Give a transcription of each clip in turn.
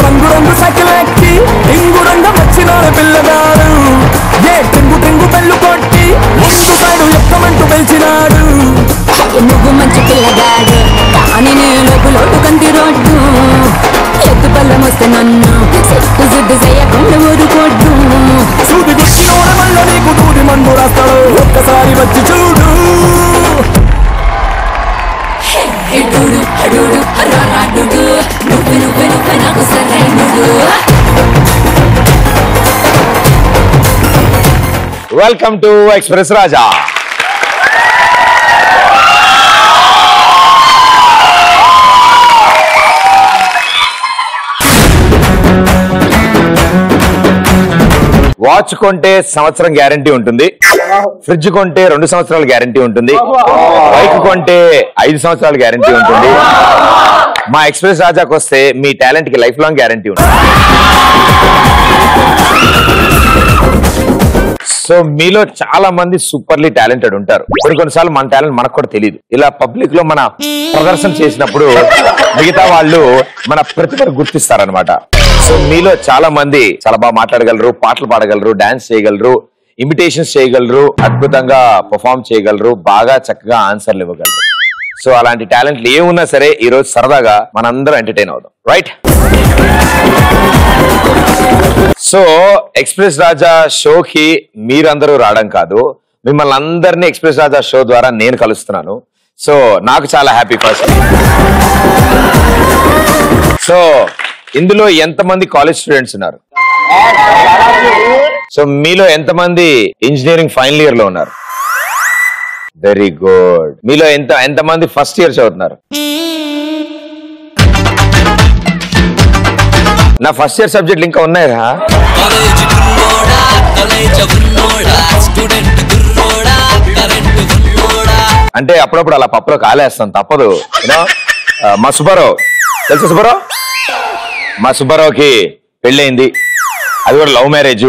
రంగు రంగు సకలెక్కి ఇంగు రంగ వచ్చినాడు పిల్లగాడు ఏ టెంగు టెంగు బెల్లు కొట్టి ముందు సైడు ఎక్కమంటూ పెంచినాడు నువ్వు మంచి పిల్లగాడు కానీ నేను లోటు కంది రోడ్డు ఎత్తు పళ్ళం వస్తే నన్ను సిట్టు సిద్దు చేయకుండా ఊరుకోడ్డు సూది గుచ్చినోడ మళ్ళీ నీకు దూది మందు రాస్తాడు ఒక్కసారి వచ్చి చూడు welcome to express Raja. Watch కొంటే సంవత్సరం గ్యారంటీ ఉంటుంది, ఫ్రిడ్జ్ కొంటే 2 సంవత్సరాలు గ్యారంటీ ఉంటుంది, బైక్ కొంటే 5 సంవత్సరాలు గ్యారంటీ ఉంటుంది. మా ఎక్స్ప్రెస్ రాజాకి వస్తే మీ టాలెంట్ కి లైఫ్ లాంగ్ గ్యారంటీ ఉంటుంది. సో మీలో చాలా మంది సూపర్లీ టాలెంటెడ్ ఉంటారు. కొన్నిసార్లు మన టాలెంట్ మనకు కూడా తెలియదు. ఇలా పబ్లిక్ లో మన ప్రదర్శన చేసినప్పుడు మిగతా వాళ్ళు మన ప్రతిభను గుర్తిస్తారనమాట. సో మీలో చాలా మంది చాలా బాగా మాట్లాడగలరు, పాటలు పాడగలరు, డాన్స్ చేయగలరు, ఇమిటేషన్స్ చేయగలరు, అద్భుతంగా పర్ఫామ్ చేయగలరు, బాగా చక్కగా ఆన్సర్లు ఇవ్వగలరు. సో అలాంటి టాలెంట్లు ఏమున్నా సరే ఈ రోజు సరదాగా మనందరం ఎంటర్టైన్ అవుదాం, రైట్? సో ఎక్స్ప్రెస్ రాజా షోకి మీరందరూ రావడం కాదు, మిమ్మల్ని అందరినీ ఎక్స్ప్రెస్ రాజా షో ద్వారా నేను కలుస్తున్నాను. సో నాకు చాలా హ్యాపీ ఫస్ట్. సో ఇందులో ఎంతమంది కాలేజ్ స్టూడెంట్స్ ఉన్నారు? సో మీలో ఎంతమంది ఇంజనీరింగ్ ఫైనల్ ఇయర్ లో ఉన్నారు? Very good. మీలో ఎంతమంది ఫస్ట్ ఇయర్ చదువుతున్నారు? నా ఫస్ట్ ఇయర్ సబ్జెక్టులు ఇంకా ఉన్నాయా? అంటే అప్పుడప్పుడు అలా పప్పులో కాలేస్తాను, తప్పదు. మా సుబ్బారావు తెలుసు, సుబ్బారావు మా సుబ్బారావుకి పెళ్ళయింది, అది కూడా లవ్ మ్యారేజ్.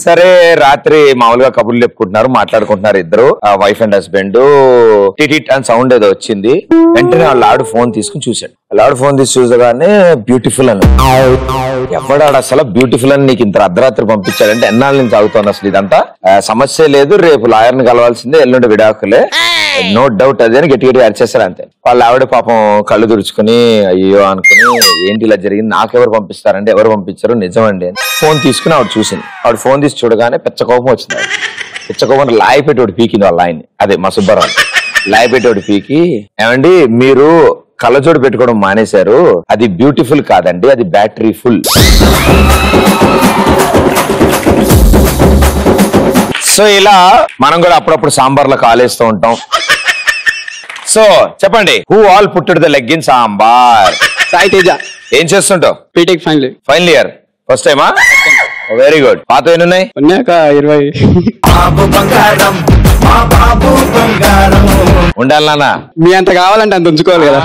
సరే రాత్రి మామూలుగా కబుర్లు చెప్పుకుంటున్నారు, మాట్లాడుకుంటున్నారు ఇద్దరు, వైఫ్ అండ్ హస్బెండ్. టిటిట్ అని సౌండ్ ఏదో వచ్చింది. వెంటనే వాళ్ళ ఆడు ఫోన్ తీసుకుని చూశాడు. వాళ్ళ ఆడు ఫోన్ తీసి చూసగానే బ్యూటిఫుల్ అని. ఎవడాడు అసలు బ్యూటిఫుల్ అని నీకు ఇంత అర్ధరాత్రి పంపించాడంటే ఎన్నాళ్ళ నుంచి ఆగుతాను అసలు ఇదంతా, సమస్య లేదు, రేపు లాయర్ని కలవాల్సిందే, ఎల్లుండి విడాకులే, నో డౌట్ అది అని గట్టి గట్టి అరిచేస్తారు అంతే. వాళ్ళ ఆవిడ పాపం కళ్ళు తుడుచుకుని అయ్యో అనుకుని ఏంటి ఇలా జరిగింది, నాకెవరు పంపిస్తారంటే ఎవరు పంపించారు నిజమండి అని ఫోన్ తీసుకుని ఆవిడ చూసింది. ఆవిడ ఫోన్ తీసి చూడగానే పెచ్చ కోపం వచ్చింది. పిచ్చ కోపం లాయపెట్టోడు పీకింది వాళ్ళ ఆయన్ని, అదే మా సుబ్బారావు. లాయపెట్టోడు పీకి, ఏమండి మీరు కళ్ళజోడు పెట్టుకోవడం మానేశారు, అది బ్యూటిఫుల్ కాదండి, అది బ్యాటరీ ఫుల్. సో ఇలా మనం కూడా అప్పుడప్పుడు సాంబార్లో కాలేస్తూ ఉంటాం. సో చెప్పండి, who all putted the leg in sambar? Sai Teja. ఏం చేస్తుంటావు? BTech final year. ఫస్ట్ టైమా? Very good. పాత ఎన్నున్నాయి? ఉన్నాక 20. ఉండాలి నాన్న, మీ అంత కావాలంటే అంత ఉంచుకోవాలి కదా.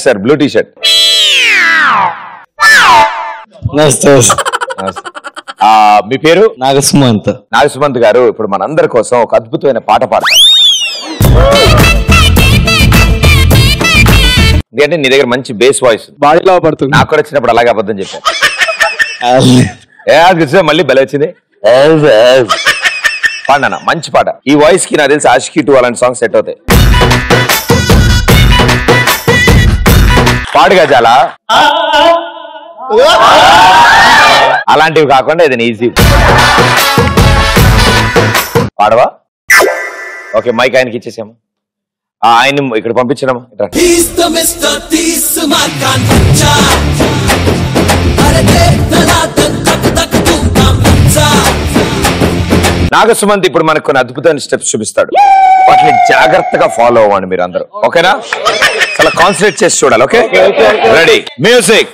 Sir blue T shirt. మీ పేరు? నాగసుమంత్. నాగసుమంత్ గారు ఇప్పుడు మనందరి కోసం ఒక అద్భుతమైన పాట పాడతారు. ఎందుకంటే నీ దగ్గర మంచి బేస్ వాయిస్, బాడీలో పడుతుంది. నాకు కూడా వచ్చినప్పుడు అలాగే అబద్ధం చెప్పాను. మళ్ళీ బలి వచ్చింది. పాడనా మంచి పాట. ఈ వాయిస్ కి నాకు తెలిసి ఆషికీ 2 అలాంటి సాంగ్స్ సెట్ అవుతాయి. పాడుగా చాలా అలాంటివి కాకుండా ఏదైనా ఈజీ పాడవా? ఓకే, మైక్ ఆయనకి ఇచ్చేసాము, ఆయన ఇక్కడ పంపించినాము. నాగసుమంత్ ఇప్పుడు మనకు కొన్ని అద్భుతమైన స్టెప్స్ చూపిస్తాడు, వాటిని జాగ్రత్తగా ఫాలో అవ్వండి మీరు అందరూ, ఓకేనా? చాలా కాన్సన్ట్రేట్ చేసి చూడాలి. Okay, ready, music.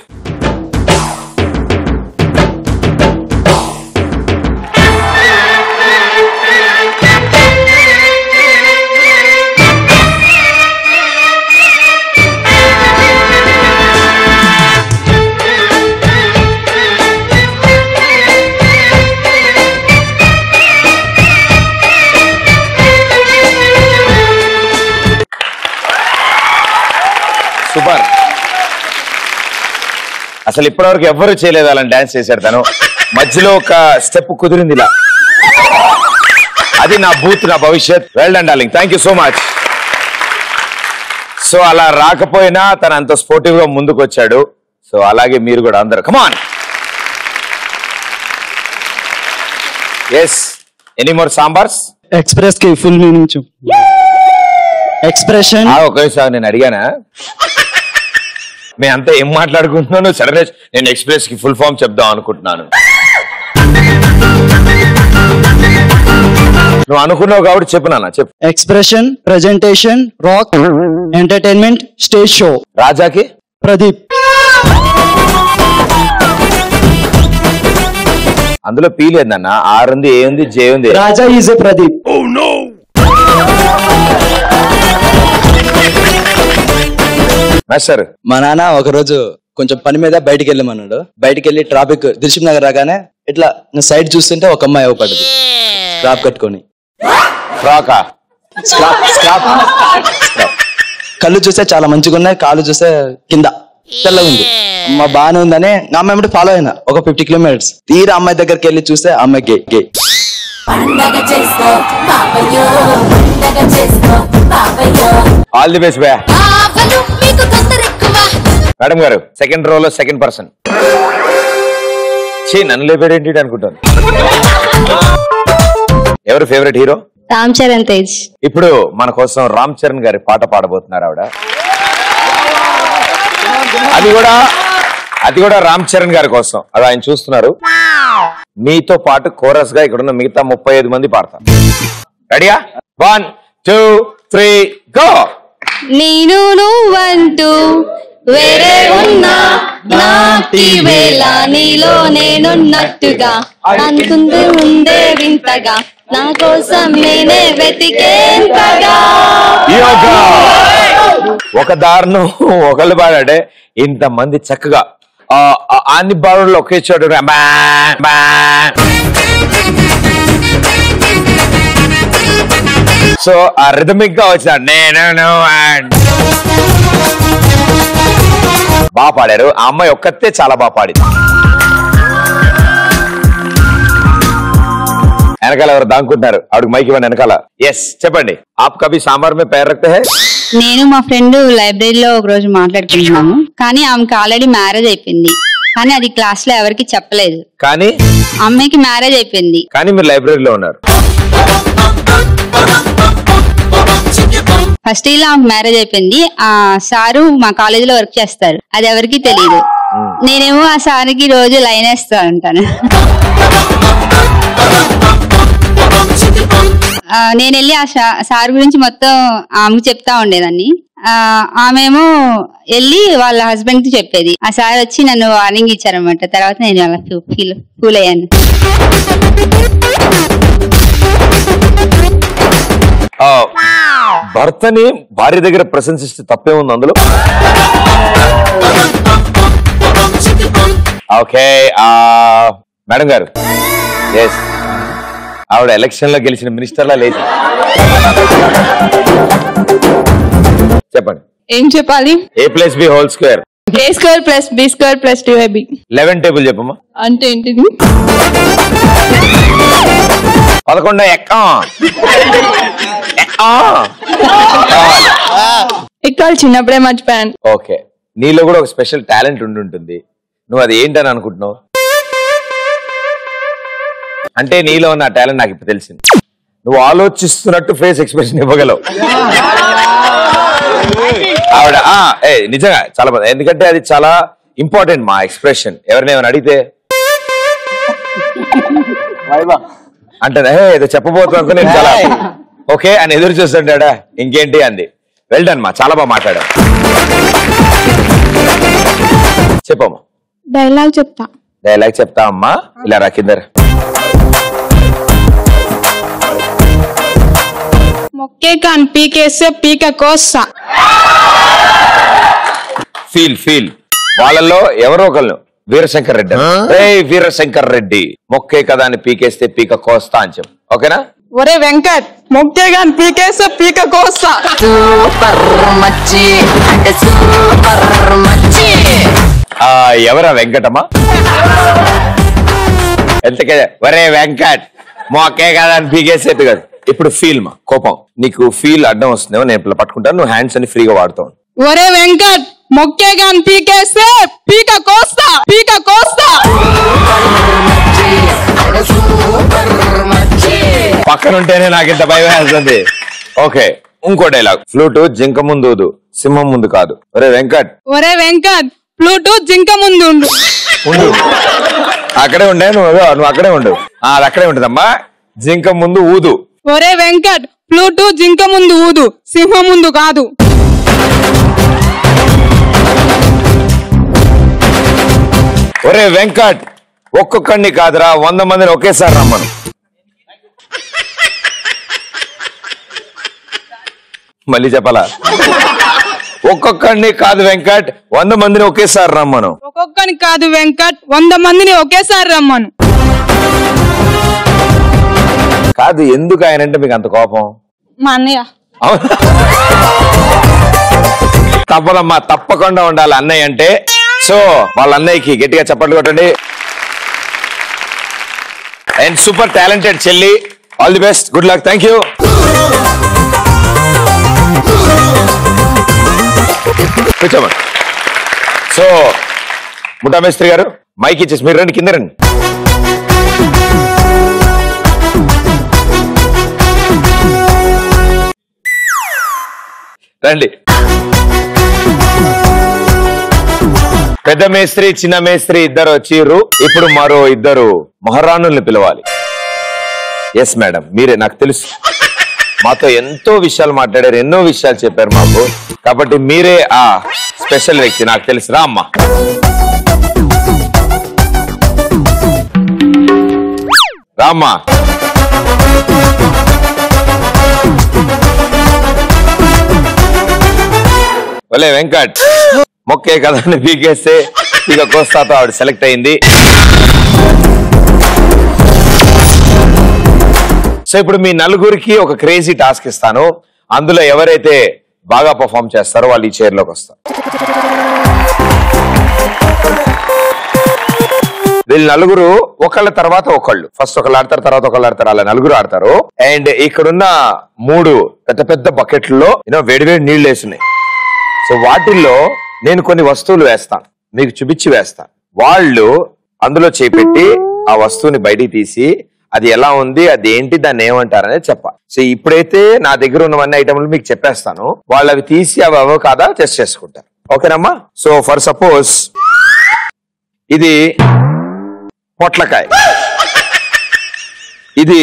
అసలు ఇప్పటివరకు ఎవ్వరూ చేయలేదు అలా డాన్స్ చేశాడు తను. మధ్యలో ఒక స్టెప్ కుదిరింది ఇలా. అది నా బూత్, నా భవిష్యత్. Well done darling, thank you so much. So అలా రాకపోయినా తను అంత స్పోర్టివ్ గా ముందుకు వచ్చాడు. సో అలాగే మీరు కూడా అందరు come on. Yes, any more sambars? Express కి ఫుల్ మీనింగ్ ఎక్స్ప్రెషన్. ఒకేసారి నేను అడిగానా? మేము అంతా ఏం మాట్లాడుకుంటున్నాను? సడన్ నేను ఎక్స్ప్రెస్ కి ఫుల్ ఫామ్ చెప్దాం అనుకుంటున్నాను. నువ్వు అనుకున్నావు కాబట్టి చెప్పు నాన్న, చెప్పు. Expression, presentation, rock, entertainment, stage show. రాజాకి ప్రదీప్. అందులో పీ లేదన్న, ఆర్ ఉంది, ఏ ఉంది, జే ఉంది. రాజా ఈజ్ ఏ ప్రదీప్. మాస్టర్, మా నాన్న ఒక రోజు కొంచెం పని మీద బయటికి వెళ్ళమన్నాడు. బయటికి వెళ్ళి ట్రాఫిక్ దిల్సుఖ్ నగర్ రాగానే ఇట్లా సైడ్ చూస్తుంటే ఒక అమ్మాయి అవ్వపడదు, స్క్రాప్ కట్టుకొని. ఫ్రాకా? స్క్రాప్. కళ్ళు చూస్తే చాలా మంచిగా ఉన్నాయి, కాళ్ళు చూస్తే కింద తెల్లగా ఉంది. అమ్మ బాగానే ఉందని నా అమ్మాయి ఫాలో అయినా ఒక 50 కిలోమీటర్స్. తీరా అమ్మాయి దగ్గరికి వెళ్ళి చూస్తే అమ్మాయి గే గే. ఆల్ ది బెస్ట్ బే. మేడం గారు, సెకండ్ రోలో సెకండ్ పర్సన్. నన్ను లేపేడేంటి అనుకుంటాను. ఎవరు ఫేవరెట్ హీరో? రామ్ చరణ్ తేజ్. ఇప్పుడు మన కోసం రామ్ చరణ్ గారి పాట పాడబోతున్నారు ఆవిడ. అది కూడా రామ్ చరణ్ గారి కోసం. అది ఆయన చూస్తున్నారు. మీతో పాటు కోరస్ గా ఇక్కడ ఉన్న మిగతా 35 మంది పాడతారు. రెడీయా? 1 2 3 గో. నేను నువ్వంటూ వేరే ఉన్నా, నాటి వేళ నీలో నేనున్నట్టుగా అంతుంది ఉందే వింతగా, నా కోసం నేనే వెతికేంతగా. ఒక దారుణం ఒకళ్ళు పాడాడే, ఇంతమంది చక్కగా అన్ని బారుల్లో ఒకే చోటు. సో ఆ రిథమిక్ గా వచ్చిన నేను బాగా పాడారు. ఆ అమ్మాయి ఒక్కతే చాలా బాగా పాడింది. వెనకాల ఎవరు దాంకుంటారు? ఆవిడకి మైక్ ఇవ్వండి వెనకాల. ఎస్, చెప్పండి. ఆప్ కభీ సాంబార్ మే పేరు రఖతే హై? నేను మా ఫ్రెండ్ లైబ్రరీలో ఒక రోజు మాట్లాడుకుంటున్నాము, కానీ ఆమెకి ఆల్రెడీ మ్యారేజ్ అయిపోయింది. కానీ అది క్లాస్ లో ఎవరికి చెప్పలేదు. కానీ అమ్మాయికి మ్యారేజ్ అయిపోయింది. కానీ మీరు లైబ్రరీలో ఉన్నారు. ఫస్ట్ ఇయర్ లో ఆమెకు మ్యారేజ్ అయిపోయింది. ఆ సారు మా కాలేజీలో వర్క్ చేస్తారు, అది ఎవరికి తెలియదు. నేనేమో ఆ సార్కి రోజు లైన్ వేస్తా ఉంటాను. నేను వెళ్ళి ఆ సార్ గురించి మొత్తం ఆమెకు చెప్తా ఉండేదాన్ని. ఆమెమో వెళ్ళి వాళ్ళ హస్బెండ్ కి చెప్పేది. ఆ సార్ వచ్చి నన్ను వార్నింగ్ ఇచ్చారనమాట. తర్వాత నేను అలా ఫూల్ అయ్యాను. భర్తని భార్య దగ్గర ప్రశంసిస్తే తప్పే ఉంది అందులో? ఓకే మేడం గారు, ఎస్, ఆవిడ ఎలక్షన్ లో గెలిచిన మినిస్టర్లా లేదు. చెప్పండి. ఏం చెప్పాలి? a+b whole square. a² + b² + 2ab. 11 table చెప్పమ్మా. అంటే ఏంటిది? 11 ఎక్కాలి, చిన్నప్పుడే మర్చిపోయాను. ఓకే, నీలో కూడా ఒక స్పెషల్ టాలెంట్ ఉండుంటుంది. నువ్వు అది ఏంటని అనుకుంటున్నావు? అంటే నీలో ఉన్న టాలెంట్ నాకు ఇప్పుడు తెలిసింది. నువ్వు ఆలోచిస్తున్నట్టు ఫేస్ ఎక్స్ప్రెషన్ ఇవ్వగలవు. ఆవిడ నిజంగా చాలా బాగుంది. ఎందుకంటే అది చాలా ఇంపార్టెంట్ మా ఎక్స్ప్రెషన్. ఎవరిని ఏమైనా అడిగితే అంటే ఏదో చెప్పబోతున్నా నేను చాలా ఓకే అని ఎదురు చూస్తుంటాడా, ఇంకేంటి అంది. వెల్ డన్ మా, చాలా బాగా మాట్లాడా. చెప్పమ్మా. డైలాగ్ చెప్తా. డైలాగ్ చెప్తా అమ్మా. ఇలా రా కిందర. మొక్కే కాన్ పీకేస్తే పీక కోస్తా. ఫీల్ వాళ్ళల్లో ఎవరో ఒకళ్ళు వీరశంకర్ రెడ్డి. వీరశంకర్ రెడ్డి మొక్కే కదా అని పీకేస్తే పీక కోస్తా అని చెప్పు. ఓకేనా? ఒరే వెంకట్, మొక్కే కాన్ పీకేస్తే పీక కోస్తా. ఎవరా వెంకటమ్మా? ఎంతకే వరే వెంకట్ మొక్కే కదా అని పీకేసేట్టు కదా. ఇప్పుడు ఫీల్ మా కోపం నీకు ఫీల్ అడ్డం వస్తుందేమో, నేను ఇప్పుడు పట్టుకుంటాను, నువ్వు హ్యాండ్స్ అని ఫ్రీగా వాడుతావు. ఒరే వెంకట్ మొక్కే గాని పీకేస్తే పీక కోస్తా. పక్కన ఉంటేనే నాకు ఇంత భయం వేస్తుంది. ఓకే, ఇంకో డైలాగ్. ఫ్లూటు జింక ముందు ఊదు, సింహం ముందు కాదు. ఒరే వెంకట్ ఫ్లూటు జింక ముందు ఉండు. అక్కడే ఉండే, నువ్వు అక్కడే ఉండు. అది అక్కడే ఉంటదమ్మా. జింక ముందు ఊదు. ఒరే వెంకట్ ఫ్లూటు జింక ముందు ఊదు, సింహం ముందు కాదు. ఒరే వెంకట్ ఒక్కొక్కడిని కాదురా 100 మందిని ఒకేసారి రమ్మను. మళ్ళీ చెప్పాలా? ఒక్కొక్కడిని కాదు వెంకట్ 100 మందిని ఒకేసారి రమ్మను. ఒక్కొక్కని కాదు వెంకట్ 100 మందిని ఒకేసారి రమ్మను. కాదు, ఎందుకు ఆయన అంటే మీకు అంత కోపం? మా అన్నయ్య. తప్పదమ్మా, తప్పకుండా ఉండాలి అన్నయ్య అంటే. సో వాళ్ళ అన్నయ్యకి గట్టిగా చప్పట్లు కొట్టండి. అండ్ సూపర్ టాలెంటెడ్ చెల్లి, all the best, good luck, thank you. కూర్చోమా. సో ముఠా మేస్త్రి గారు మైక్ ఇచ్చేసి మీరు రండి, కింద రండి. రండి. పెద్ద మేస్త్రి చిన్న మేస్త్రి ఇద్దరు వచ్చిర్రు. ఇప్పుడు మరో ఇద్దరు మహారాణుల్ని పిలవాలి. ఎస్ మేడం, మీరే. నాకు తెలుసు, మాతో ఎంతో విషయాలు మాట్లాడారు, ఎన్నో విషయాలు చెప్పారు మాకు. కాబట్టి మీరే ఆ స్పెషల్ వ్యక్తి, నాకు తెలుసు. రా అమ్మా. రామ్మా. ఒలే వెంకట్ మొక్కే కదా అని పీకేస్తే ఇక కోస్తాతో ఆవిడ సెలెక్ట్ అయింది. సో ఇప్పుడు మీ నలుగురికి ఒక క్రేజీ టాస్క్ ఇస్తాను. అందులో ఎవరైతే బాగా పర్ఫామ్ చేస్తారో వాళ్ళు ఈ చైర్ లోకి వస్తారు. వీళ్ళు నలుగురు ఒకళ్ళ తర్వాత ఒకళ్ళు, ఫస్ట్ ఒకళ్ళు ఆడతారు, తర్వాత ఒకళ్ళు ఆడతారు, అలా నలుగురు ఆడతారు. అండ్ ఇక్కడున్న 3 పెద్ద పెద్ద బకెట్లలో వేడివేడి నీళ్లు వేస్తున్నాయి. సో వాటిల్లో నేను కొన్ని వస్తువులు వేస్తాను, మీకు చూపించి వేస్తాను. వాళ్ళు అందులో చేపెట్టి ఆ వస్తువుని బయటికి తీసి అది ఎలా ఉంది, అది ఏంటి, దాన్ని ఏమంటారనేది చెప్పాలి. సో ఇప్పుడైతే నా దగ్గర ఉన్నవన్నీ ఐటమ్లు మీకు చెప్పేస్తాను. వాళ్ళు అవి తీసి అవి అవో కాదా టెస్ట్ చేసుకుంటారు. ఓకేనమ్మా? సో ఫర్ సపోజ్ ఇది పొట్లకాయ, ఇది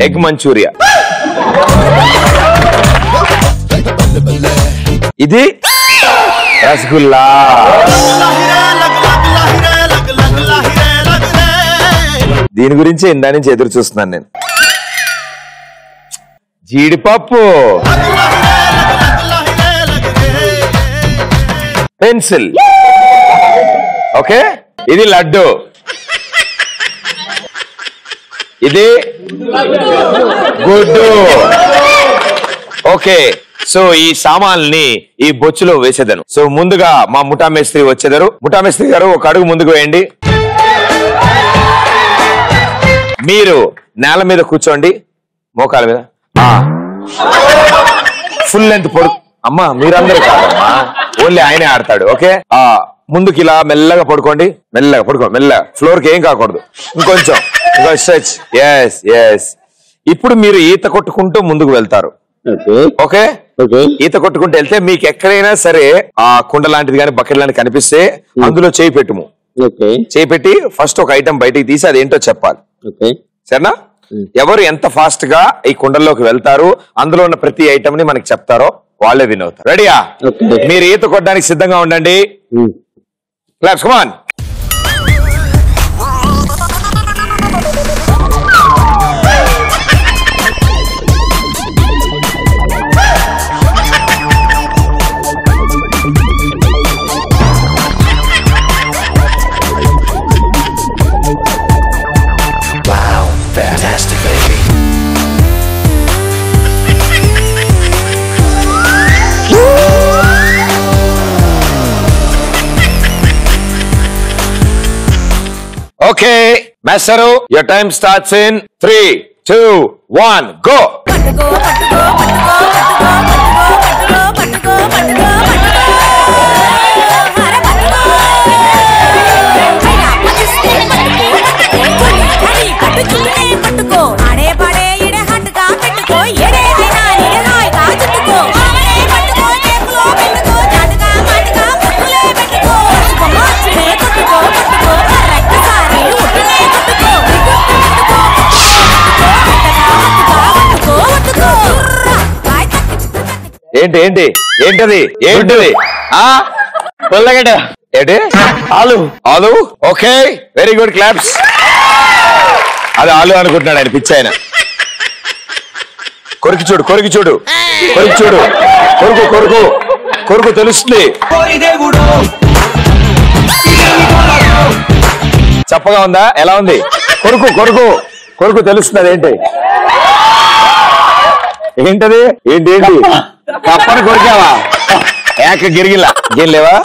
ఎగ్ మంచూరియా, ఇది రసగుల్లా, దీని గురించి ఇందా నుంచి ఎదురు చూస్తున్నాను నేను. జీడిపప్పు, పెన్సిల్, ఓకే, ఇది లడ్డు, ఇది గుడ్డు. ఓకే, సో ఈ సామాన్ని ఈ బొచ్చులో వేసేదను. సో ముందుగా మా ముఠా మేస్త్రి వచ్చేదారు. ముఠా మేస్త్రి గారు ఒక అడుగు ముందుకు వేయండి. మీరు నేల మీద కూర్చోండి, మోకాల మీద. ఫుల్ లెంత్ పొడు. అమ్మా మీరందరూ కాదమ్మా, ఓన్లీ ఆయనే ఆడతాడు. ఓకే, ముందుకి ఇలా మెల్లగా పడుకోండి, మెల్లగా పడుకో, మెల్లగా, ఫ్లోర్ కి ఏం కాకూడదు. ఇంకొంచెం స్ట్రెచ్. Yes yes. ఇప్పుడు మీరు ఈత కొట్టుకుంటూ ముందుకు వెళ్తారు. ఓకే, ఈత కొట్టుకుంటూ వెళ్తే మీకు ఎక్కడైనా సరే ఆ కుండ లాంటిది కానీ బకెట్ లాంటిది కనిపిస్తే అందులో చేయి పెట్టుము. చేయి పెట్టి ఫస్ట్ ఒక ఐటమ్ బయటికి తీసి అదేంటో చెప్పాలి. సరేనా? ఎవరు ఎంత ఫాస్ట్ గా ఈ కుండల్లోకి వెళ్తారు, అందులో ఉన్న ప్రతి ఐటమ్ ని మనకి చెప్తారో వాళ్ళే విన్ అవుతారు. రెడీయా? మీరు ఈత కొట్టడానికి సిద్ధంగా ఉండండి. Claps, come on. Okay master your time starts in 3, 2, 1 go. ఏంటి ఏంటి ఏంటది ఏంటది పుల్లగడ్డ ఏంటి ఆలు ఆలు ఓకే వెరీ గుడ్ క్లాప్స్. అది ఆలు అనుకుంటున్నాడు ఆయన పిచ్చి ఆయన. కొరికి చూడు కొరికి చూడు కొరికి చూడు కొరుకు కొరుకు కొరుకు తెలుస్తుంది. చప్పగా ఉందా ఎలా ఉంది కొరుకు కొరుకు కొరుకు తెలుస్తుంది ఏంటి ఏంటది ఏంటి ఏంటి కప్పని కొరికావా ఏక గిరిగిలా గిరిలేవా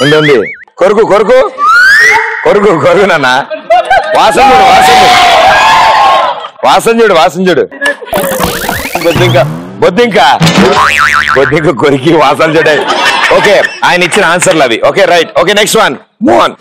ఉంది ఉంది కొరుకు కొరుకు కొరుకు కొరుకు నాన్న వాసన చూడు వాసన చూడు వాసన చూడు బొద్దింక బొద్దింక బొద్దింక కొరికి వాసన చూడే. ఓకే ఆయన ఇచ్చిన ఆన్సర్లు అవి. Okay right okay next one move on.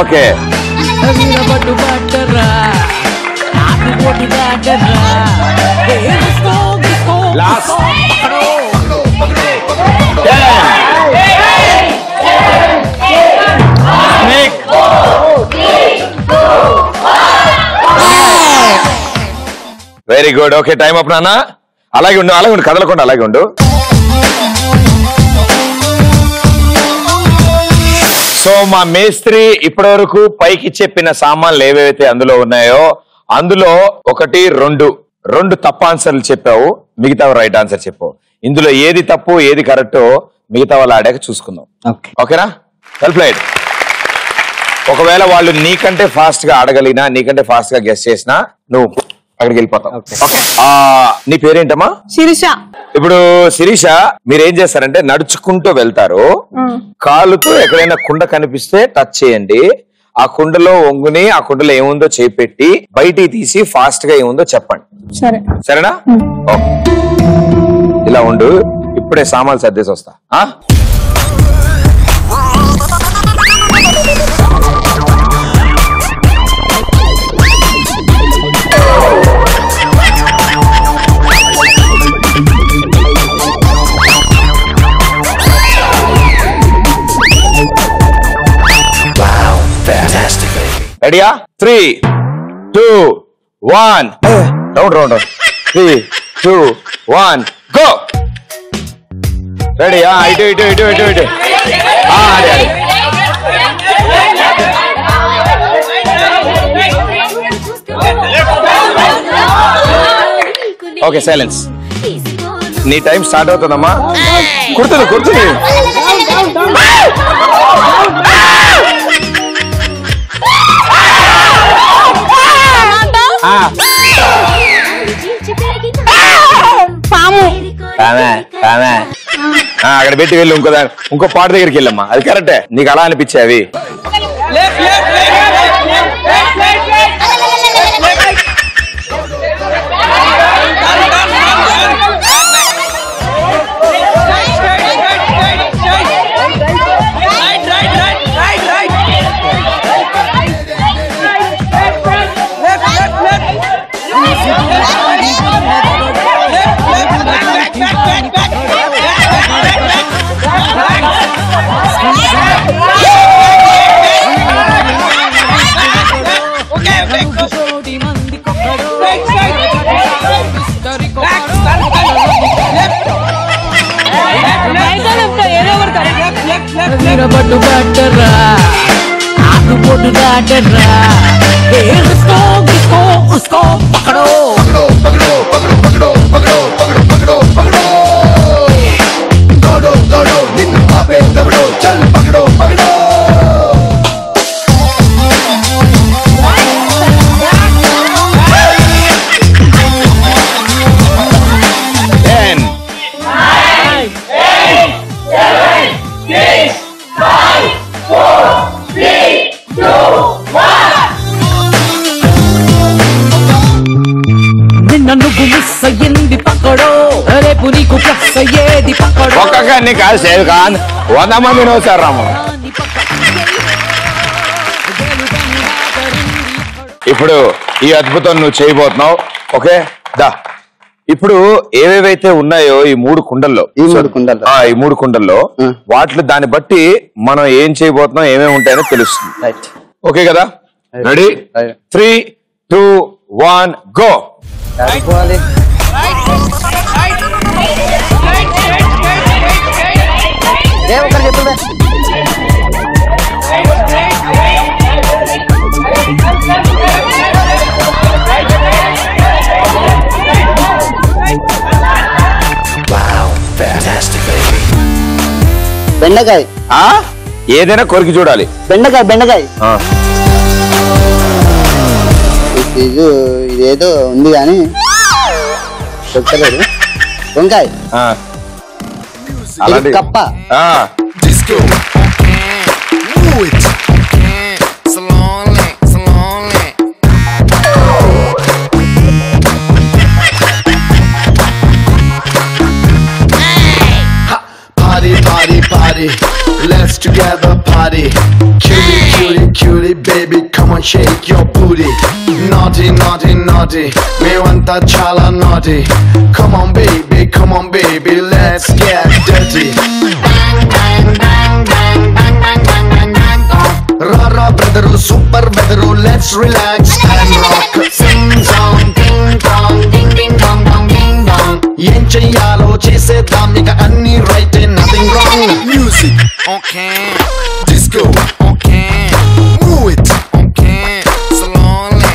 Okay very good okay time up నాన్న. అలాగే ఉండు కదలకుండా అలాగే ఉండు. సో మా మేస్త్రి ఇప్పటి వరకు పైకి చెప్పిన సామాన్లు ఏవైతే అందులో ఉన్నాయో అందులో 1, 2 తప్పు ఆన్సర్లు చెప్పావు, మిగతా రైట్ ఆన్సర్ చెప్పావు. ఇందులో ఏది తప్పు ఏది కరెక్టో మిగతా వాళ్ళు ఆడాక చూసుకుందాం. ఓకేనా వెల్ ప్లేడ్. ఒకవేళ వాళ్ళు నీకంటే ఫాస్ట్ గా ఆడగలిగినా నీకంటే ఫాస్ట్ గా గెస్ చేసినా నువ్వు అక్కడికి వెళ్ళిపోతావు. నీ పేరేంటమ్మా? శిరీష. ఇప్పుడు శిరీష మీరేం చేస్తారంటే నడుచుకుంటూ వెళ్తారు, కాలుతో ఎక్కడైనా కుండ కనిపిస్తే టచ్ చేయండి, ఆ కుండలో ఒంగుని ఆ కుండలో ఏముందో చేపెట్టి బయటికి తీసి ఫాస్ట్ గా ఏముందో చెప్పండి. సరేనా? ఇలా ఉండు, ఇప్పుడే సామాన్లు సర్దేసి వస్తా. రెడీయా? 3, 2, 1 రౌండ్ 3, 2, 1 గో. రెడీయా? ఇటు ఇటు ఇటు ఇటు ఇటు. Okay silence. నీ టైం స్టార్ట్ అవుతుందమ్మా. కుడుతుంది అక్కడ పెట్టి వెళ్ళి ఇంకో పాట దగ్గరికి వెళ్ళమ్మా. అది కరెక్టే, నీకు అలా అనిపించేవి. నిలబడ్డు కట్టరా ఆకు పొట్టు దాటరా ఉస్కో ఉస్కో ఉస్కో పకడో పకడో పకడో పకడో పకడో పకడో పకడో పకడో దోడో దోడో నిన్ను ఆపే దబడో చల్ పకడో పకడో నువ్వు మిస్ అయ్యింది పక్కడో రేపు నీకు ప్లస్ అయ్యేది పక్కడో ఒక్కగాన్ని కాదు సేవ్ ఖాన్ 100 మంది నోసారు రామ. ఇప్పుడు ఈ అద్భుతం నువ్వు చేయబోతున్నావు. ఓకే దా ఇప్పుడు ఏవేవైతే ఉన్నాయో ఈ 3 కుండల్లో ఈ 3 కుండల్లో వాటిలో దాన్ని బట్టి మనం ఏం చేయబోతున్నాం ఏమేమి ఉంటాయో తెలుస్తుంది. ఓకే కదా? Ready 3 2 1 go. బెండకాయ ఏదైనా కొరికి చూడాలి. బెండకాయ ఇదేదో ఉంది కానీ చెప్తలేదు. వంకాయ కప్ప Party, let's together party. Cutie, cutie, cutie, baby, come on, shake your booty. Naughty, naughty, naughty, me wanta chala naughty. Come on, baby, let's get dirty. Rara, brother, super brother, let's relax and rock. Sing song, ding dong, ding ding dong dong ding dong. ఏం చెయ్యాలో చేసేద్దాం ఇక అన్ని right nothing wrong. Music okay disco okay move it okay slowly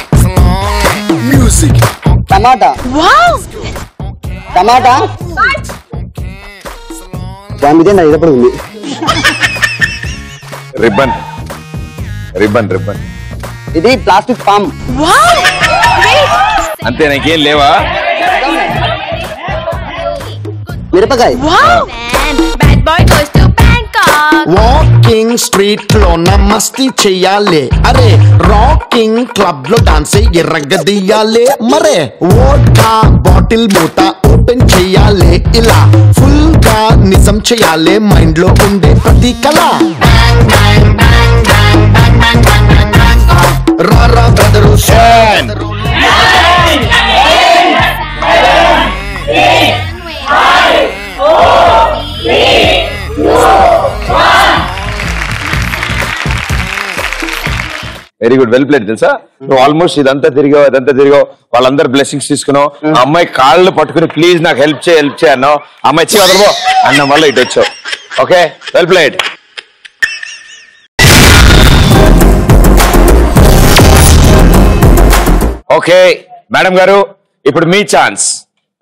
music టమాటా దాని మీద నా ఇదప్పుడు ఉంది. రిబ్బన్ ఇది ప్లాస్టిక్ పామ్. అంతే నాకేం లేవా? మిరపకాయ వాకింగ్ స్ట్రీట్ లో మస్తి చెయ్యాలి. అరే రాకింగ్ క్లబ్ లో డాన్స్ ఎర్రగదీయాలి. మరే వోడ్కా బాటిల్ మూత ఓపెన్ చెయ్యాలి. ఇలా ఫుల్ గా నిజం చెయ్యాలి మైండ్ లో ఉండే ప్రతి కళ. రారా brother very good, well played. తెలుసా నువ్వు ఆల్మోస్ట్ ఇదంతా తిరిగావు వాళ్ళందరూ బ్లెస్సింగ్స్ తీసుకున్నావు. ఆ అమ్మాయి కాళ్ళు పట్టుకుని ప్లీజ్ నాకు హెల్ప్ చేయి అన్నావు. అమ్మాయి ఇచ్చి వదలవో అన్న వల్ల ఇటు వచ్చావు. Okay well played. Okay madam గారు ఇప్పుడు మీ ఛాన్స్.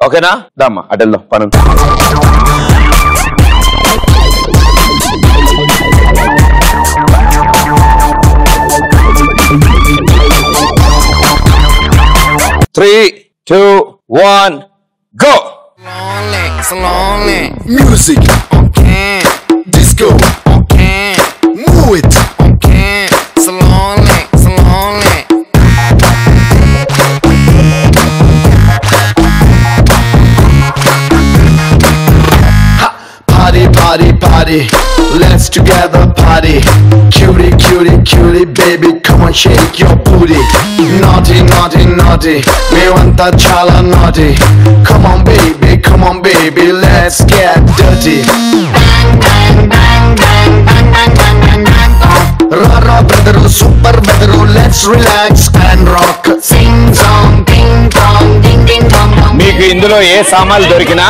ఓకేనా? దమ్మా అటెల్లో పను. Three, 2, 1, go! Slowly, music, okay, disco, okay, move it, okay, slowly. Party, let's together party. Cutie, baby, come on, shake your booty. Naughty, me wanta chala naughty. Come on, baby, let's get dirty. Rara, brother, super brother, let's relax and rock. Sing song, ding dong, ding ding dong dong. మీకు ఇందులో ఏ సామాన్లు దొరికినా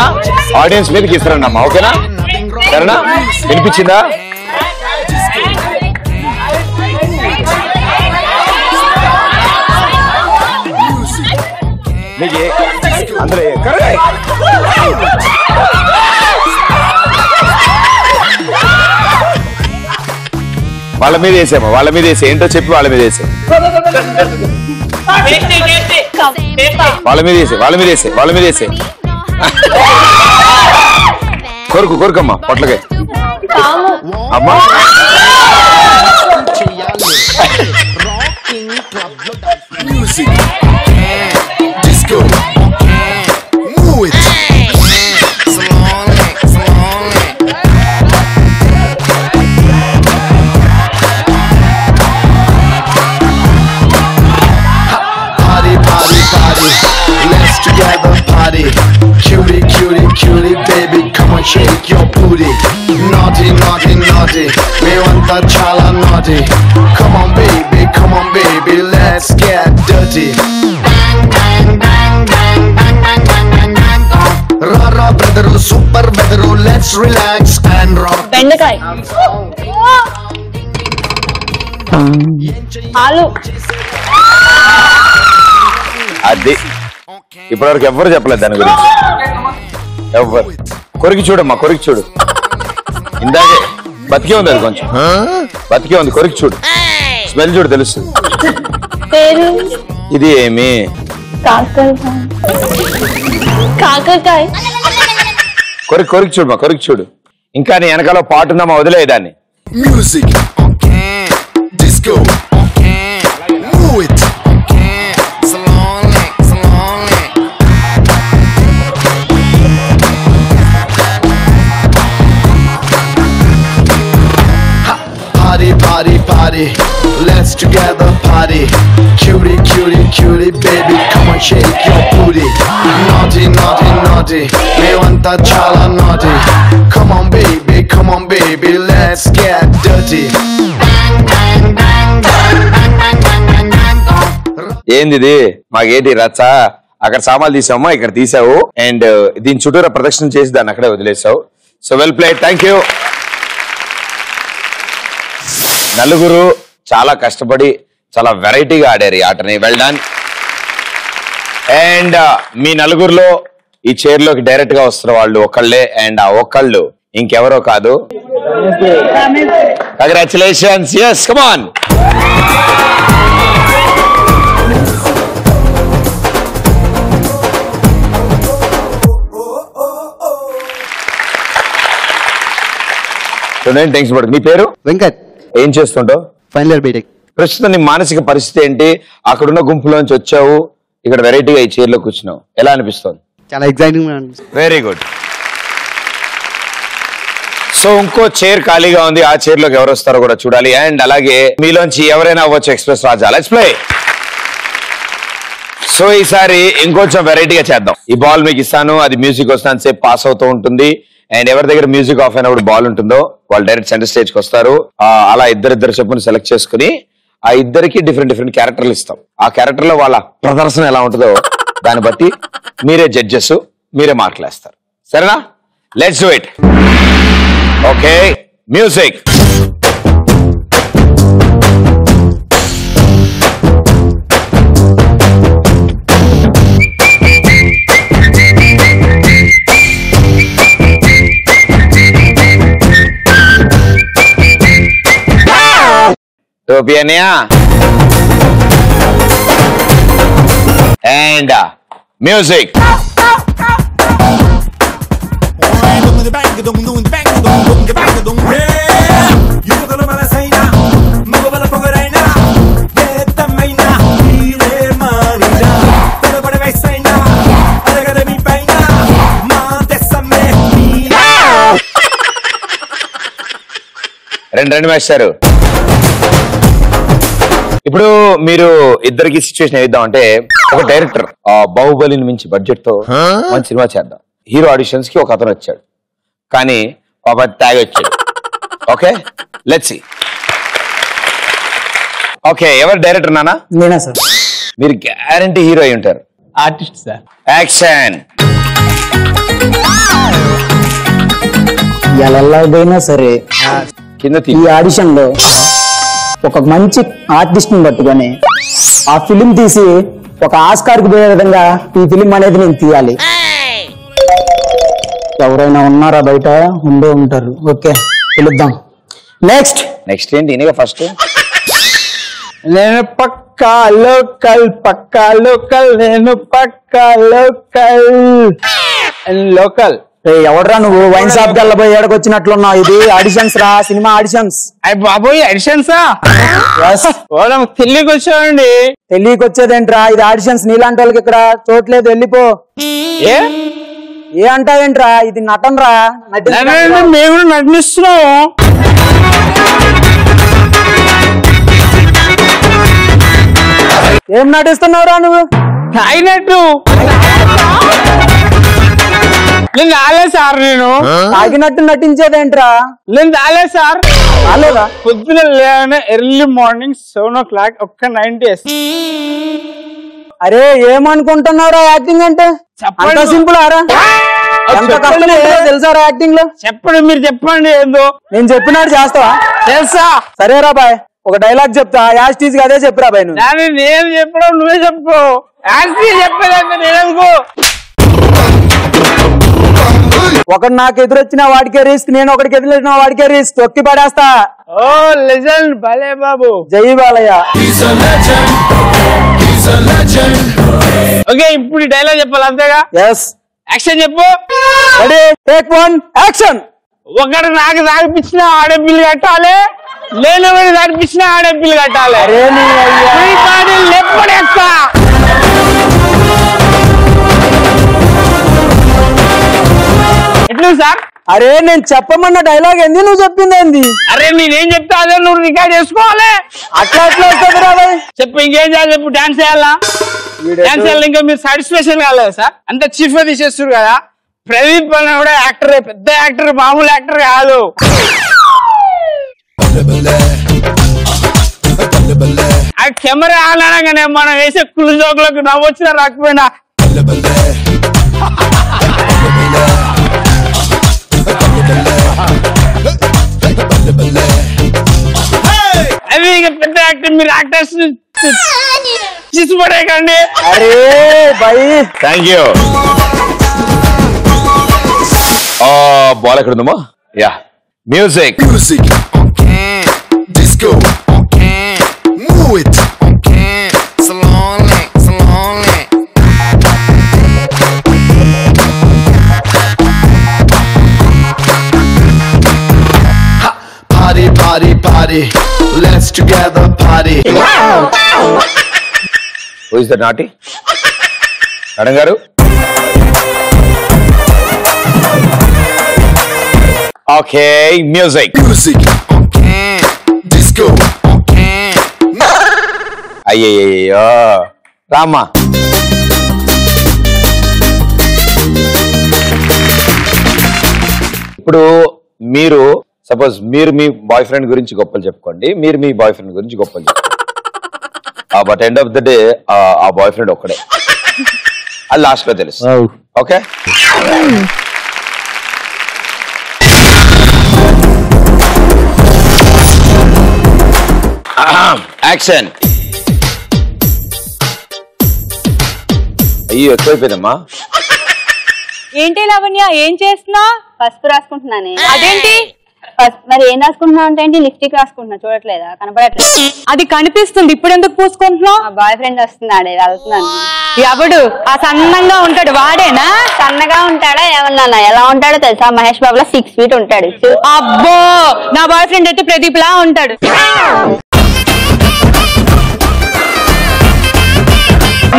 audience మీదకి ఇస్తారన్నమ్మా. ఓకేనా? సరేనా? వినిపించిందా? నీకు అందులో వాళ్ళ మీద వేసామా, వాళ్ళ మీద వేసి ఏంటో చెప్పి వాళ్ళ మీద వేసాం, వాళ్ళ మీద వేసే, వాళ్ళ మీద వేసే, వాళ్ళ మీద వేసే. కొరుకమ్మా పొట్లకే అమ్మా. Disco, move it. Let's together party. Cutie, cutie, cutie, baby, come on, shake your booty. Naughty, naughty, naughty, me want the chala naughty. Come on, baby, let's get dirty. Bang, bang, bang, bang, bang, bang, bang, bang, bang, bang. Rara, brother, super weather, let's relax and rock. బెండకాయ ఆలు అది ఇప్పటివరకు ఎవ్వరు చెప్పలేదు దాని గురించి, ఎవ్వరు. కొరికి చూడమ్మా, కొరికి చూడు. ఇందాకే బతికే ఉంది, అది కొంచెం బతికే ఉంది. కొరికి చూడు, స్మెల్ చూడు, తెలుస్తుంది. పేరు ఇది ఏమి కాకరకాయ. కొరికి చూడు మా, కొరికి చూడు. ఇంకా నీ వెనకాల పాటు ఉందమ్మా, వదిలేదాన్ని. Music, disco, move it. Party, let's together party. Cutie, cutie, cutie, baby, come on, shake your booty. Naughty, naughty, naughty, me want the chala naughty. Come on, baby, let's get dirty. Bang, bang, bang, bang, bang, bang, bang, bang, bang, bang. ఏంది ఇది? మాకేంటి రచ్చ? అక్కడ సామాన్లు తీసావమ్మా, ఇక్కడ తీసావు, and దీని చుట్టూరా ప్రదక్షిణ చేసి దాన్ని అక్కడే వదిలేసావు. So well played, thank you. నలుగురు చాలా కష్టపడి చాలా వెరైటీగా ఆడారు ఈ ఆటని. Well done. అండ్ మీ నలుగురులో ఈ చైర్లోకి డైరెక్ట్ గా వస్తున్న వాళ్ళు ఒకళ్ళే, అండ్ ఆ ఒకళ్ళు ఇంకెవరో కాదు. Congratulations. yes, come on. Tension పడదు. మీ పేరు? వెంకట్. ఏం చేస్తుంటావు? Final year BTech. ప్రస్తుతం నీ మానసిక పరిస్థితి ఏంటి? అక్కడున్న గుంపులోంచి వచ్చావు, ఇక్కడ వెరైటీగా ఈ చైర్లో కూర్చున్నావు, ఎలా అనిపిస్తుంది? చాలా ఎక్సైటింగ్. Very good. సో ఇంకో చైర్ ఖాళీగా ఉంది, ఆ చైర్ లోకి ఎవరు వస్తారో కూడా చూడాలి. అండ్ అలాగే మీలోంచి ఎవరైనా అవ్వచ్చు express Raja. Let's play. So ఈసారి ఇంకొంచెం వెరైటీగా చేద్దాం. ఈ బాల్ మీకు ఇస్తాను, అది మ్యూజిక్ వస్తాను సేపు పాస్ అవుతూ ఉంటుంది. అండ్ ఎవరి దగ్గర మ్యూజిక్ ఆఫ్ అయినప్పుడు బాల్ ఉంటుందో వాళ్ళు డైరెక్ట్ సెంటర్ స్టేజ్ కి వస్తారు. అలా ఇద్దరు చెప్పుని సెలెక్ట్ చేసుకుని ఆ ఇద్దరికి డిఫరెంట్ క్యారెక్టర్లు ఇస్తాం. ఆ క్యారెక్టర్ లో వాళ్ళ ప్రదర్శన ఎలా ఉంటుందో దాన్ని బట్టి మీరే జడ్జెస్, మీరే మార్కులు వేస్తారు. సరేనా? Let's do it. Okay, music. Topiania and music. రెండు వేస్తారు. ఇప్పుడు మీరు ఇద్దరికి సిచ్యువేషన్ ఏద్దామంటే, ఒక డైరెక్టర్ బాహుబలిని మించి బడ్జెట్ తో మంచి సినిమా చేద్దాం. హీరో ఆడిషన్స్ కి ఒక అతను వచ్చాడు, కానీ పాప ట్యాగ్ వచ్చాడు. Okay, let's see. ఓకే, ఎవరు డైరెక్టర్? నానా? నేనా సార్. మీరు గ్యారంటీ హీరో అయి ఉంటారు. Artist sir. యాక్షన్. ఎలాగైనా సరే కింద ఈ ఆడిషన్ లో ఒక మంచి ఆర్టిస్ట్ ని పట్టుకొని ఆ ఫిలిం తీసి ఒక ఆస్కార్ కి పోయే విధంగా ఈ ఫిలిం అనేది నేను తీయాలి. ఎవరైనా ఉన్నారా బయట? ఉండే ఉంటారు. ఓకే పిలుద్దాం. నెక్స్ట్ ఏంటి ఈయనగా ఫస్ట్? నేను పక్కా లోకల్, నేను పక్కా లోకల్. ఎవడరా నువ్వు? వైన్ షాప్ కి వెళ్ళబోయి ఏడకొచ్చినట్లున్నావు. ఇది ఆడిషన్స్ రా, సినిమా ఆడిషన్స్. అయ్యి బాబోయ్ ఆడిషన్సా? తెలియకి వచ్చామండి. తెలియకి వచ్చేదేంట్రా? ఇది ఆడిషన్స్. నీలాంటి వాళ్ళకి ఇక్కడ చోట్లేదు, వెళ్ళిపో. ఏ అంటావేంట్రా? ఇది నటన్ రా. మేము నటిస్తున్నాము. ఏం నటిస్తున్నావురా నువ్వు? తాగినట్టు. నేను రాలేదు సార్. నేను తాగినట్టు నటించేదేంట్రా? నేను రాలేదు సార్. రాలేదా? పొద్దున లేవనే ఎర్లీ మార్నింగ్ 7 o'clock ఒక్క 90 అరే ఏమనుకుంటున్నావురా యాక్టింగ్ అంటే? అంత సింపుల్ ఆరా? ఎంత కష్టం తెలుసారా యాక్టింగ్ లో? చెప్పండి, మీరు చెప్పండి. ఏందో నేను చెప్పినట్టు చేస్తావా? తెలుసా? సరేరా బాయ్, ఒక డైలాగ్ చెప్తా, యాజ్ టీజ్ గా అదే చెప్పురా బాయ్. నువ్వు నేను చెప్పడం నువ్వే చెప్పు. చెప్పేదంటే నేనెందుకు? ఒకడు నాకు ఎదురొచ్చిన వాడికే రిస్క్, నేను ఒకడికి ఎదురొచ్చిన వాడికే రిస్క్. తొక్కి పడేస్తా. ఓ లెజెండ్ భలే బాబు. జై బాలయ్య. ఓకే, ఇప్పుడు డైలాగ్ చెప్పాలి అంతేగా? ఎస్. యాక్షన్ చెప్పు. Ready, take 1, action. ఒకడు నాకు తాగిపించిన ఆడే బిల్లు కట్టాలి, నేను తాగిపించిన ఆడే బిల్లు కట్టాలి. ఎప్పుడేస్తా? ఎట్లు సార్? అరే నేను చెప్పమన్న డైలాగ్ ఏంది, నువ్వు చెప్పింది ఏంది? అరే నేనేం చెప్తా అదే నువ్వు రికార్డ్ చేసుకోవాలి. అట్లా వస్తుంది రా బాయ్. చెప్పు, ఇంకేం చేయాలి చెప్పు. డాన్స్ చేయాలా? డాన్స్ చేయాలి. ఇంకా మీరు సాటిస్ఫాక్షన్ కాలేదు సార్. అంత చీఫ్ గా తీసేస్తారు కదా. ప్రదీప్ అన్న కూడా యాక్టరే, పెద్ద యాక్టర్, మామూలు యాక్టర్ కాదు. ఆ కెమెరా ఆన్ అనగానే మనం వేసే కుళ్ళు జోకులకు నవ్వొచ్చినా రాకపోయినా అది ఇక పెద్ద యాక్టర్. మీరు యాక్టర్స్ తీసిపడేయకండి. అరే బై, థ్యాంక్ యూ. బాల్ ఎక్కడ ఉందమ్మా? Yeah, music. Disco, move it, slowly, slowly. Party, party, party. Let's together party. Who is that naughty? Madam garu? Okay, music. Music, disco. అయ్యయ్యో రామ్మా. ఇప్పుడు మీరు సపోజ్ మీరు మీ బాయ్ ఫ్రెండ్ గురించి గొప్పలు చెప్పుకోండి, మీరు మీ బాయ్ ఫ్రెండ్ గురించి గొప్పలు చెప్పుకోండి. But end of the day ఆ బాయ్ ఫ్రెండ్ ఒక్కడే, అది లాస్ట్ లో తెలుసు. Okay, action. అయ్యో ఎక్కువైపోయిందమ్మా. ఏంటి లావణ్య, ఏం చేస్తున్నా? పసుపు రాసుకుంటున్నానే. అదేంటి మరి ఏం రాసుకుంటున్నావు అంటే ఏంటి? లిప్స్టిక్ రాసుకుంటున్నా, చూడట్లేదా? కనపడట్లేదు. అది కనిపిస్తుంది. ఇప్పుడు ఎందుకు పూసుకుంటున్నావు? మా బాయ్ ఫ్రెండ్ వస్తున్నాడే, వెళ్తున్నాను. ఎవడు? ఆ సన్నంగా ఉంటాడు వాడేనా? సన్నగా ఉంటాడా ఏమన్నా? ఎలా ఉంటాడో తెలుసా? మహేష్ బాబులో 6 feet ఉంటాడు. అబ్బో, నా బాయ్ ఫ్రెండ్ అయితే ప్రదీప్ లా ఉంటాడు.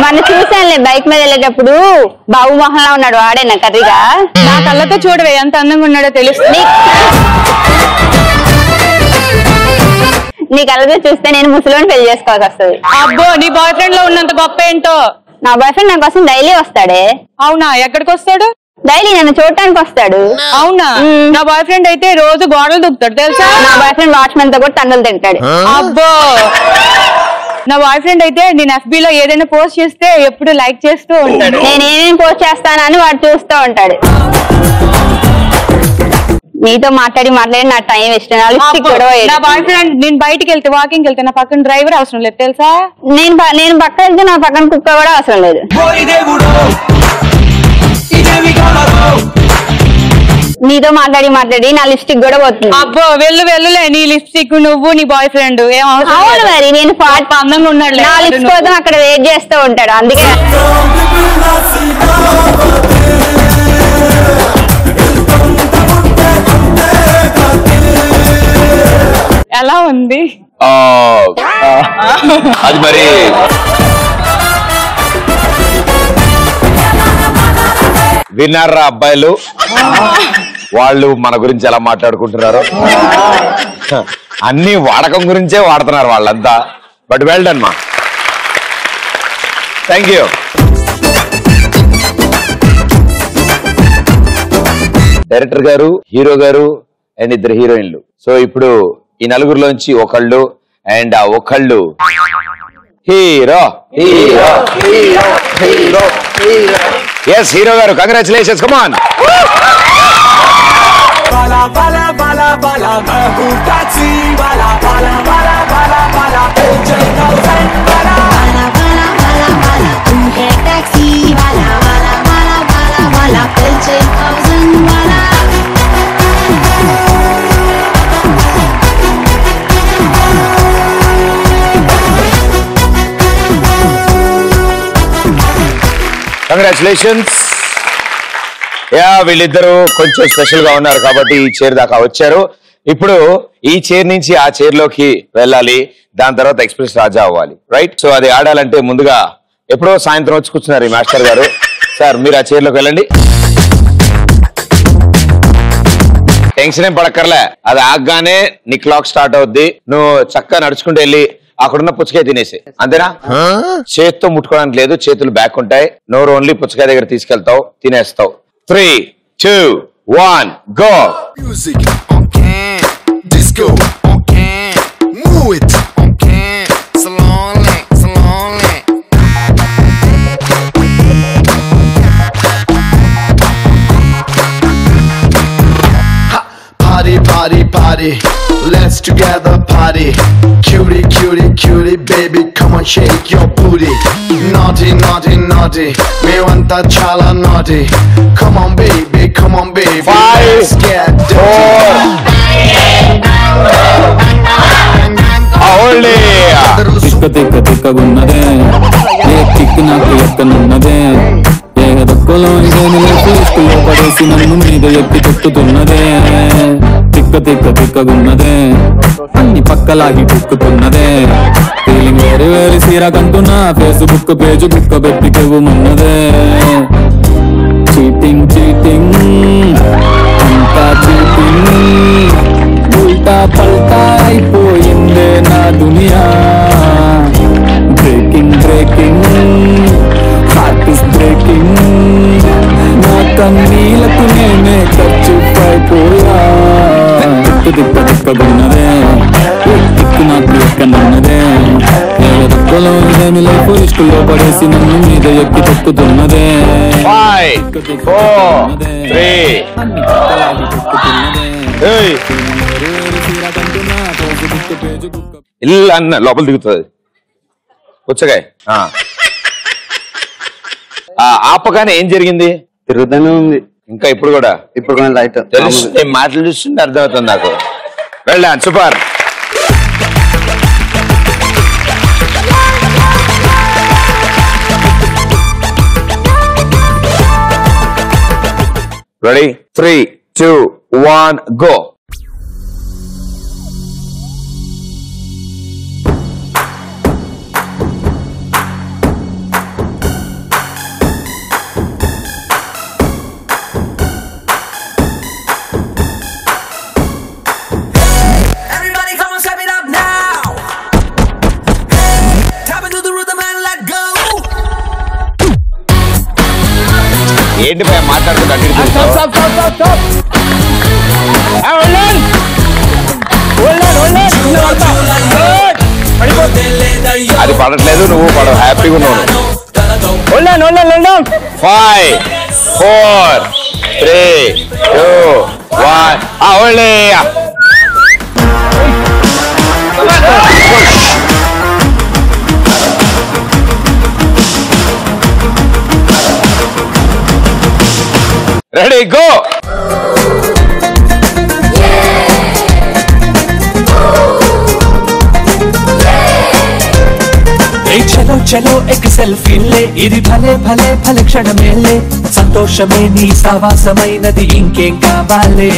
మన చూసానులే బైక్ మీద వెళ్ళేటప్పుడు, బాబు మొహంలా ఉన్నాడు, వాడేనా కర్రీగా? నా కళ్ళతో చూడవే ఎంత అందంగా ఉన్నాడో తెలుస్తుంది. నీ కళ్ళతో చూస్తే నేను ముసలోని పెళ్లి చేసుకోవాల్సి వస్తుంది. అబ్బో, నీ బాయ్ ఫ్రెండ్ లో ఉన్నంత గొప్ప ఏంటో. నా బాయ్ ఫ్రెండ్ నా కోసం డైలీ వస్తాడే. అవునా? ఎక్కడికి వస్తాడు? డైలీ నన్ను చూడటానికి వస్తాడు. అవునా? నా బాయ్ ఫ్రెండ్ అయితే రోజు గోడలు దూకుతాడు తెలుసా? నా బాయ్ ఫ్రెండ్ వాచ్మెన్ తో కూడా తన్నులు తింటాడు. అబ్బో, నా బాయ్ ఫ్రెండ్ అయితే నేను FB లో ఏదైనా పోస్ట్ చేస్తే ఎప్పుడు లైక్ చేస్తూ ఉంటాడు. నేనేమేం పోస్ట్ చేస్తానని వాడు చూస్తూ ఉంటాడు. మీతో మాట్లాడి నా టైం వేస్ట్. నా బాయ్ ఫ్రెండ్ నేను బయటికి వెళ్తే వాకింగ్ వెళ్తే నా పక్కన డ్రైవర్ అవసరం లేదు తెలుసా. నేను పక్కన వెళ్తే నా పక్కన కుక్క కూడా అవసరం లేదు. నీతో మాట్లాడి నా లిప్స్టిక్ కూడా పోతుంది. అబ్బో వెళ్ళులే నీ లిప్స్టిక్ నువ్వు నీ బాయ్ ఫ్రెండ్ ఏం అవును మరి నేను అందంగా ఉన్నాడు నా లిప్స్ కోసం అక్కడ వెయిట్ చేస్తూ ఉంటాడు. అందుకే ఎలా ఉంది అది మరి విన్నారా అబ్బాయిలు వాళ్ళు మన గురించి ఎలా మాట్లాడుకుంటున్నారు. అన్ని వాడకం గురించే వాడుతున్నారు వాళ్ళంతా. బట్ వెల్ డన్ మా. Thank you. డైరెక్టర్ గారు, హీరో గారు అండ్ ఇద్దరు హీరోయిన్లు. సో ఇప్పుడు ఈ నలుగురిలోంచి ఒకళ్ళు అండ్ ఆ ఒకళ్ళు hero. Hero hero hero hero yes hero గారు, congratulations. Come on. Bala bala bala bala bahu taxi bala bala bala bala bala AJ1000 bala bala bala bala bala tu hai taxi bala bala bala bala bala AJ1000 bala. Congratulations. Yeah వీళ్ళిద్దరూ కొంచెం special గా ఉన్నారు కాబట్టి ఈ chair దాకా వచ్చారు. ఇప్పుడు ఈ చైర్ నుంచి ఆ చైర్ లోకి వెళ్ళాలి, దాని తర్వాత ఎక్స్ప్రెస్ రాజా అవ్వాలి. రైట్. సో అది ఆడాలంటే ముందుగా ఎప్పుడో సాయంత్రం వచ్చి కూర్చున్నారు ఈ మాస్టర్ గారు. సార్ మీరు ఆ చైర్ లోకి వెళ్ళండి. టెన్షన్ ఏం పడక్కర్లే, అది ఆగగానే నీ క్లాక్ స్టార్ట్ అవుద్ది. నువ్వు చక్కగా నడుచుకుంటూ వెళ్ళి అక్కడున్న పుచ్చకాయ తినేసి, అంతేనా? చేతితో ముట్టుకోవడానికి లేదు, చేతులు బ్యాక్ ఉంటాయి. నోరు ఓన్లీ పుచ్చకాయ దగ్గర తీసుకెళ్తావు, తినేస్తావు. 3, 2, 1 go. Music on can, disco on can, move it on can, slowly, slowly. Ha, party, party, party, let's together party. Cutie, cutie, cutie, baby, come on, shake your booty. Naughty, naughty, naughty, me want that chala naughty. Come on, baby, come on, baby, 5, let's get dirty. తిక్కగున్నదే ఏ కిక్కు నాకు ఎక్కనున్నదే ఏ దొక్కలో ఇదేమిలో పడేసి నన్ను మీద ఎక్కి తొక్కుతున్నదే. తిక్కగున్నదే అన్ని పక్కలాగి కుక్కుతున్నదే. ఫీలింగ్ వేరు వేరు సీరకంటున్నా ఫేస్బుక్ పేజ్ బుక్క పెట్టి కెవ్వుమున్నదే. చీటింగ్ చీటింగ్ అంతా చీటింగ్, ఉల్టా పల్టా అయిపోయిందే నా దునియా. Breaking breaking heart is breaking, నా కన్నీలకు నేనే ఖర్చు అయిపోయా. తిక్కగున్నదే తిక్కు నాకు ఎక్కనున్నదే ఏ దొక్కలో ఇదేమి లైఫ్ ఇష్టంలో పడేసి నన్ను మీద ఎక్కి తొక్కుతున్నదే. 5, 4, 3 ఇల్లు అన్న లోపల దిగుతుంది పుచ్చకాయ. ఆపగానే ఏం జరిగింది? తిరుగుతూనే ఉంది ఇంకా ఇప్పుడు కూడా రైట్ తెలుసు. నేను మాటలు చూస్తుంటే అర్థమవుతుంది నాకు. వెళ్ళాను super. Ready? 3, 2, 1 go. Everybody come on, step it up now. Tap into the rhythm and let go. ఏంటి భయ మాట్లాడుతున్నా? అది పడట్లేదు, నువ్వు పడవు, హ్యాపీగా ఉన్నావు. 5, 4, 3, 2, 1 ఒళ్ళే రెడీ గో. చలో చలో ఎక్ సెల్ఫీ లే, ఇది భలే భలే భలే క్షణమేలే, సంతోషమే నీ సావాసమైనది ఇంకేం కావాలే.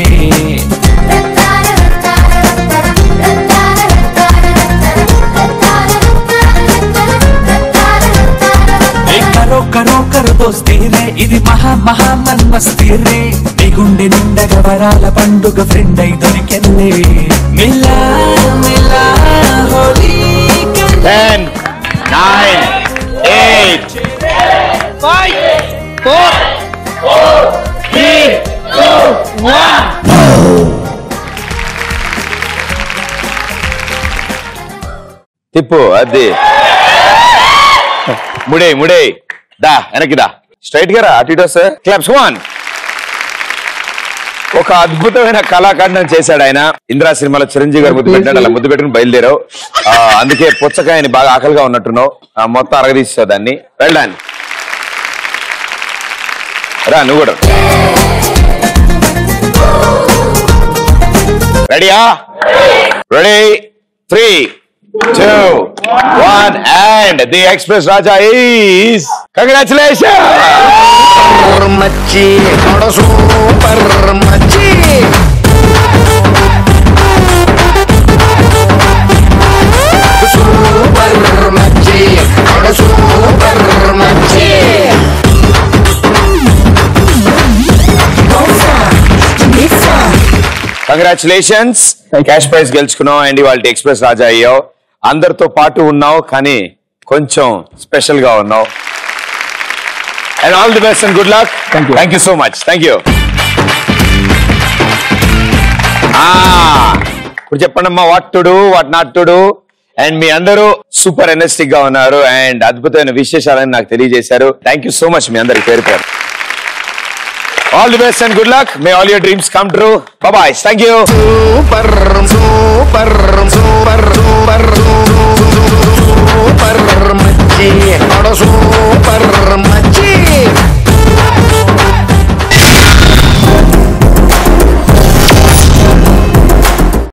కరో కరో కరో దోస్తీ రే, ఇది మహా మహా మన్మస్తీ రే, నీ గుండె నిండగ వరాల పండుగ ఫ్రెండ్ అయి దొరికెళ్ళే. మిలా మిలా హోలీ 10 9 8 5 4 3 2 1. తిప్పు అది ముడే ముడే దా వెనక్కి దా స్ట్రైట్ గా రా అటు ఇటు వస్తే క్లాప్స్ 1. ఒక అద్భుతమైన కళాఖండం చేశాడు ఆయన. ఇంద్రా సినిమాలో చిరంజీవి గారు ముద్దు పెట్టాడు, అలా ముద్దు పెట్టుకుని బయలుదేరావు. అందుకే పుచ్చకాయని బాగా ఆకలిగా ఉన్నట్టున్నావు. మొత్తం అరగదీసావు దాన్ని. వెళ్ళాను రా నువ్వు కూడా. రెడీయా? Ready 3 2 1 and the Express Raja is congratulations. మచ్చి సూపర్ మచ్చి సూపర్ మచ్చి సూపర్ మచ్చి. కంగ్రాచులేషన్స్, క్యాష్ ప్రైజ్ గెలుచుకున్నావు అండ్ ఇవాళ ఎక్స్ప్రెస్ రాజా అయ్యావు. అందరితో పాటు ఉన్నావు కానీ కొంచెం స్పెషల్ గా ఉన్నావు. And all the best and good luck. Thank you so much. Thank you. ఇప్పుడు చెప్పండి అమ్మా, what to do what not to do. And మీ అందరూ సూపర్ ఎనర్జెటిక్ గా ఉన్నారు అండ్ అద్భుతమైన విశేషాలని నాకు తెలియజేశారు. థ్యాంక్ యూ సో మచ్ మీ అందరికి పేరు పేరు. All the best and good luck. May all your dreams come true. Bye bye. Thank you. Super super super super super మచ్చి సూపర్